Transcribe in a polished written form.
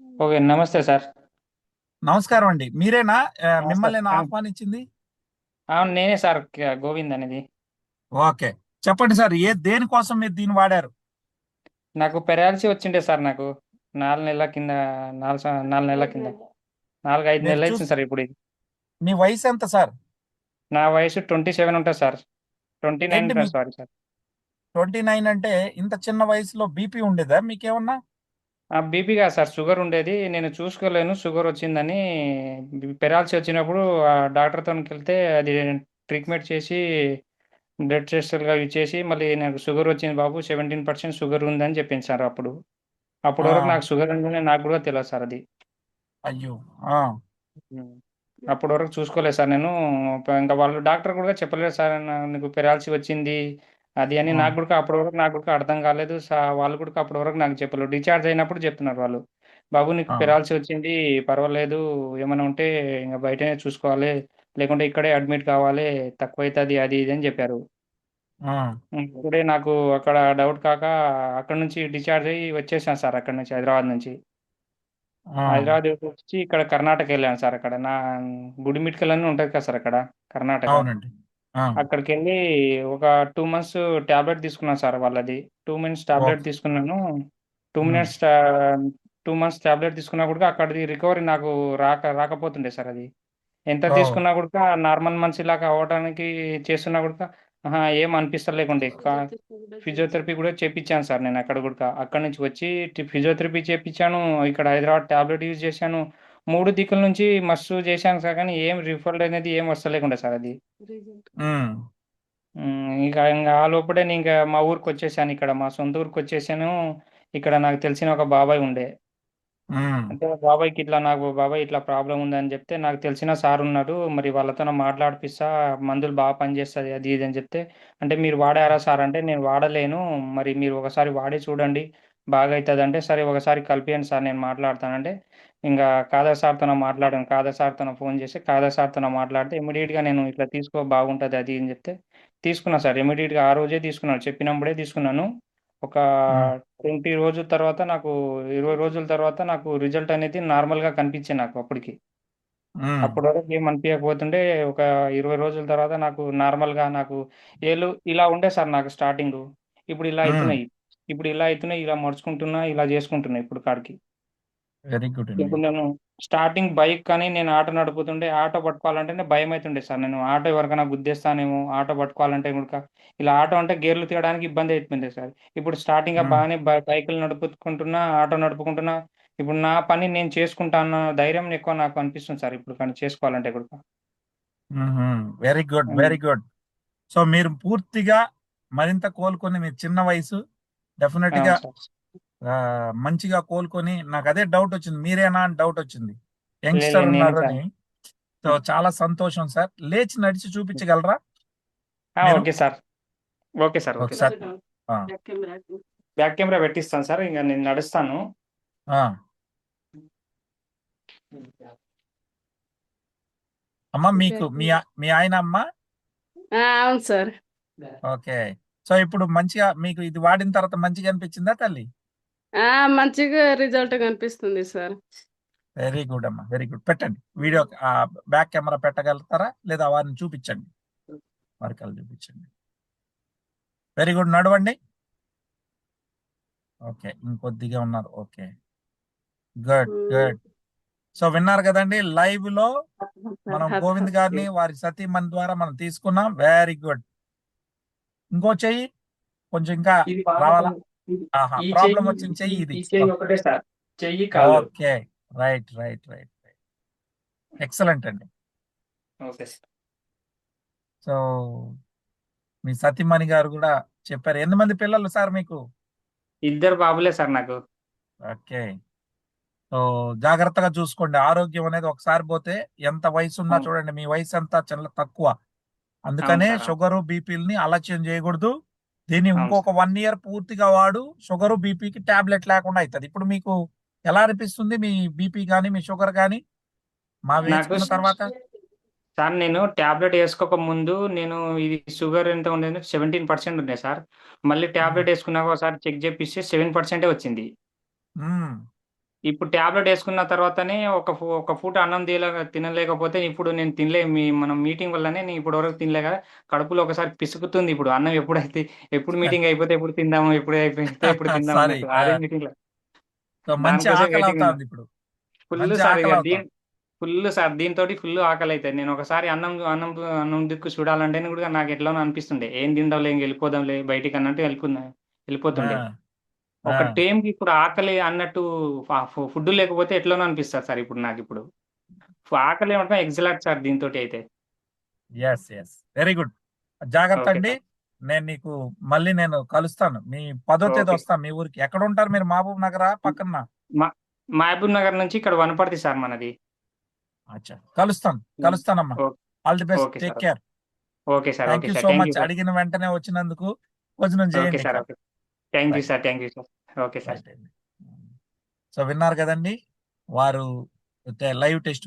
Okay. నమస్తే sir. నమస్కారం అండి. మీరేనా నమస్తే. మిమ్మల్ని నేను ఆహ్వానించింది? అవును. నేనే సార్ గోవింద్ అనేది. ఓకే. చెప్పండి సార్. దేనికోసం మీరు దీన్ని వాడారు? నాకు పెరాలసీ వచ్చిండే సార్ నాకు. 4 నెలల కింద 4 నెలల కింద. 4, 5 మీరు చూస్ నెలలయితుంది సార్ ఇప్పుడు ఇది. మీ వయసు ఎంత సార్? నా వయసు 27 ఉంటది సార్. 29 ఏంటి మీ ఉంటది సారీ సార్. 29 అంటే ఇంత చిన్న వయసులో బీపీ ఉండేదా మీకేమన్నా? బీపీ కాదు సార్, షుగర్ ఉండేది. నేను చూసుకోలేను షుగర్ వచ్చిందని. పెరాలసీ వచ్చినప్పుడు డాక్టర్‌తోనికెళ్తే అది ట్రీట్మెంట్ చేసి బ్లడ్ టెస్టులు అవి చేసి మళ్ళీ నాకు షుగర్ వచ్చింది బాబు, 17% షుగర్ ఉందని చెప్పింది సార్ అప్పుడు. అప్పటి ఆ! వరకు నాకు షుగర్ ఉందని నాకు కూడా తెలవదు సార్ అది. అయ్యో! ఆ! హ్మ్. అప్పటి వరకు చూసుకోలేదు సార్ నేను. ఇంకా వాళ్ళు డాక్టర్ కూడా చెప్పలేదు సార్, నీకు పెరాలసీ వచ్చింది అది అని. ఆ! అప్పటి వరకు నాకు కూడా అర్థం కాలేదు. వాళ్ళు కూడా అప్పటి వరకు నాకు చెప్పలేదు. డిశ్చార్జ్ అయినప్పుడు చెప్తున్నారు వాళ్ళు. బాబు నీకు ఆ! పెరాలసీ వచ్చింది, పర్వాలేదు, ఏమైనా ఉంటే ఇంక బయటనే చూసుకోవాలి, లేకుంటే ఇక్కడే అడ్మిట్ కావాలి, తక్కువైతది అది ఇది అని చెప్పారు. ఆ! ఇప్పుడే నాకు అక్కడ డౌట్ కాక అక్కడి నుంచి డిశ్చార్జ్ అయ్యి వచ్చేసాను సార్, అక్కడి నుంచి హైదరాబాద్ నుంచి. ఆ! హైదరాబాద్ వచ్చి ఇక్కడ కర్ణాటక వెళ్ళాను సార్. అక్కడ నా గుడిమిట్కల్ అని ఉంటుంది కదా సార్ అక్కడ, కర్ణాటక. అవునండి. ఆ! అక్కడికెళ్ళి ఒక 2 మంత్స్ టాబ్లెట్ తీసుకున్నాను సార్ వాళ్ళది. 2 మంత్స్ టాబ్లెట్ ఓకే. తీసుకున్నాను. 2 హ్మ్. మినిట్స్ 2 మంత్స్ టాబ్లెట్ తీసుకున్నా కూడా అక్కడిది రికవరీ నాకు రాకపోతుండే సార్ అది. ఎంత ఓహ్! తీసుకున్నా కూడా నార్మల్ మనిషిలాగా అవ్వడానికి చేస్తున్నా కూడా ఏం అనిపిస్తలేకుండే. ఫిజియోథెరపీ కూడా చేపిచ్చాను సార్ నేను అక్కడ కూడా. అక్కడి నుంచి వచ్చి ఫిజియోథెరపీ చేపిచ్చాను. ఇక్కడ హైదరాబాద్ టాబ్లెట్ యూజ్ చేశాను. 3 దిక్కుల నుంచి మస్తు చేశాను సార్, కానీ ఏం రిజల్ట్ అనేది ఏం వస్తలేకుండే సార్ అది. హ్మ్. ఇంకా ఆ లోపలే నేనింక మా ఊరికొచ్చేసాను. ఇక్కడ మా సొంత ఊరికొచ్చేసాను. ఇక్కడ నాకు తెలిసిన ఒక బాబాయ్ ఉండే. హ్మ్. అంటే బాబాయ్‌కి ఇట్లా, నాకు బాబాయ్ ఇట్లా ప్రాబ్లమ్ ఉందని చెప్తే, నాకు తెలిసిన సార్ ఉన్నాడు, మరి వాళ్ళతోని మాట్లాడిపిస్తా, మందులు బాగా పనిచేస్తది అది ఇది అని చెప్తే, అంటే మీరు వాడారా సార్ అంటే, నేను వాడలేను, మరి మీరు ఒకసారి వాడి చూడండి బాగైతదంటే, సరే ఒకసారి కలిపియండి సార్ నేను మాట్లాడతానంటే, ఇంగా కాదర్ సార్‌తోన మాట్లాడాను. కాదర్ సార్‌తోన ఫోన్ చేసి, కాదర్ సార్‌తోన మాట్లాడితే ఇమ్మీడియేట్‌గా నేను ఇట్లా తీసుకో బాగుంటది అది అని చెప్తే, తీసుకున్నా సార్. ఇమ్మీడియేట్‌గా ఆ రోజే తీసుకున్నాను. చెప్పినప్పుడే తీసుకున్నాను. ఒక హ్మ్. 20 రోజుల తర్వాత నాకు 20 రోజుల తర్వాత నాకు రిజల్ట్ అనేది నార్మల్‌గా కనిపించింది నాకు అప్పటికి. హ్మ్. అప్పటి వరకు ఏం అనిపియకపోతుండే. ఒక 20 రోజుల తర్వాత నాకు నార్మల్‌గా నాకు ఏళ్ళు ఇలా ఉండే సార్ నాకు స్టార్టింగు. ఇప్పుడు ఇలా హ్మ్. అయితున్నాయి. ఇప్పుడు ఇలా అయితున్నాయి. ఇలా మడుచుకుంటున్నా, ఇలా చేసుకుంటున్నా ఇప్పుడు కాడికి. వెరీ గుడ్ అండి. ఇప్పుడు నేను స్టార్టింగ్ బైక్ కానీ నేను ఆటో నడుపుతుంటే, ఆటో పట్టుకోవాలంటేనే భయమైతుండే సార్. నేను ఆటో ఎవరికైనా గుద్దేస్తానేమో, ఆటో పట్టుకోవాలంటే గనుక ఇలా ఆటో అంటే గేర్లు తీయడానికి ఇబ్బంది అయితుండే సార్. ఇప్పుడు స్టార్టింగ్‌గా హ్మ్. బాగానే బైకులు నడుపుకుంటున్నా, ఆటో నడుపుకుంటున్నా. ఇప్పుడు నా పని నేను చేసుకుంటా అన్న ధైర్యం ఎక్కువ నాకు అనిపిస్తుంది సార్ ఇప్పుడు కానీ చేసుకోవాలంటే గనుక. హుహు. Very good. Hmm. Very good. So, మీరు పూర్తిగా మరింత కోలుకొని మీ చిన్న వయసు డెఫినిట్‌గా అవును సార్. మంచిగా కోలుకొని నాకదే డౌటొచ్చింది. మీరేనా అని డౌటొచ్చింది. లే యంగ్‌స్టర్ నేనే సార్. ఉన్నారని. సో, చాలా సంతోషం సార్. లేచి నడిచి చూపించగలరా మీరు? Okay sir. Okay sir. Okay sir. ఒకసారి ఆ! బ్యాక్ కెమెరా పెట్టిస్తాను సార్. ఇంక నేను నడుస్తాను. ఆ! అమ్మ మీకు మీ ఆయన అమ్మ? అవును సార్. ఓకే. సో, ఇప్పుడు మంచిగా మీకు ఇది వాడిన తర్వాత మంచిగా అనిపించిందా తల్లి? మంచిగా రిజల్ట్ కనిపిస్తుంది సార్. వెరీ గుడ్ అమ్మా. Very good. పెట్టండి. వీడియో బ్యాక్ కెమెరా పెట్టగలుగుతారా? లేదా వారిని చూపించండి. వారికి చూపించండి. Very good. నడవండి. ఓకే. ఇంకొద్దిగా ఉన్నారు. Okay. Good. Hmm. Good. So, విన్నారు కదండీ! లైవ్‌లో సార్ మనం హత్ గోవింద్ హత్ గారిని వారి సతీమణి ద్వారా మనం తీసుకున్నాం. Very good. ఇంకో చెయ్యి కొంచెం ఇంకా ఇది బాగా రావాలా? ఇది ఆహా! ఈ ప్రాబ్లమ్ చెయ్యి వచ్చిన చెయ్యి ఇది. ఈ చెయ్యి ఓకే. ఒకటే సార్. చెయ్యి, కాళ్ళు. Okay. Right. Right. Right. Right. Excellent అండి. Okay sir. సో, మీ సతీమణి గారు గూడా చెప్పారు. ఎంతమంది పిల్లలు సార్ మీకు? ఇద్దరు బాబులే సార్ నాకు. ఓకే. సో, జాగ్రత్తగా చూసుకోండి. ఆరోగ్యం అనేది ఒకసారి పోతే ఎంత వయసున్నా అవును. చూడండి మీ వయసంతా చాలా తక్కువ. అవును అందుకనే సార్. అవును. షుగరు, బీపీలని అలక్ష్యం చేయకూడదు. దీన్ని అవును ఇంకొక సార్. 1 ఇయర్ పూర్తిగా వాడు షుగరు, బీపీకి టాబ్లెట్ లేకుండా అయితది. ఇప్పుడు మీకు ఎలా అనిపిస్తుంది? మీ బీపీ గాని, మీ షుగర్ గాని నాకు వేసుకున్న తర్వాత? సార్ నేను టాబ్లెట్ ఏసుకోక ముందు నేను ఇది షుగర్ ఎంత ఉండేది, 17% ఉండే సార్. మళ్ళీ హ్మ్. టాబ్లెట్ ఏసుకున్నాక ఒకసారి చెక్ చేపిస్తే 7% వచ్చింది. హ్మ్. ఇప్పుడు టాబ్లెట్ వేసుకున్న తర్వాతనే ఒక పూట అన్నం తినలేకపోతే ఇప్పుడు నేను మనం మీటింగ్ వల్లనే నేను ఇప్పటి వరకు తినలే కదా. కడుపులో ఒకసారి పిసుకుతుంది ఇప్పుడు అన్నం ఎప్పుడు మీటింగ్ అయిపోతే ఎప్పుడు తిందాము, ఎప్పుడు తిందాం సారీ. అన్నట్టు. అదే మీటింగ్‌లో సో మంచి దానికోసం ఆకలి వెయిటింగ్ అవుతా ఉన్నా. ఉంది ఇప్పుడు. ఫుల్ మంచి సార్ ఆకలి అవుతా ఉంది. దీనితోటి ఫుల్ ఆకలైతది. నేను ఒకసారి అన్నం దిక్కు చూడాలంటేనే కూడా నాకు ఎట్లనో అనిపిస్తుండే. ఏం తిందాంలే ఇంక వెళ్ళిపోదాంలే బయటికి అన్నట్టు ఆ! వెళ్ళిపోతుండే. ఆ! ఒక టైంకి ఇప్పుడు ఆకలి అన్నట్టు ఫుడ్ లేకపోతే ఎట్లనో అనిపిస్తది సార్ ఇప్పుడు నాకిప్పుడు. ఆకలి మాత్రం ఎగ్జాక్ట్ సార్ దీనితోటి అయితే. యెస్. యెస్. Very good. జాగ్రత్త ఓకే అండి. సార్. నేను నీకు మళ్ళీ కలుస్తాను. మీ 10వ తేదీ ఓకే. వస్తా మీ ఊరికి. ఎక్కడుంటారు మీరు? మహబూబ్ నగరా? పక్కన? మా మహబూబ్ నగర్ నుంచి ఇక్కడ వనపర్తి సార్ మనది. అచ్చా! కలుస్తాను. హ్మ్. కలుస్తానమ్మా. ఓ all the best. Okay take sir. Care. Okay sir. Thank okay you sir. So thank you much. Sir. అడిగిన వెంటనే వచ్చినందుకు భోజనం ఓకే చేయండి ఇక. Sir. Okay. Thank you right. Sir. Thank you sir. Okay sir. Right అండి. So విన్నారు కదండీ! వారు లైవ్ టెస్ట్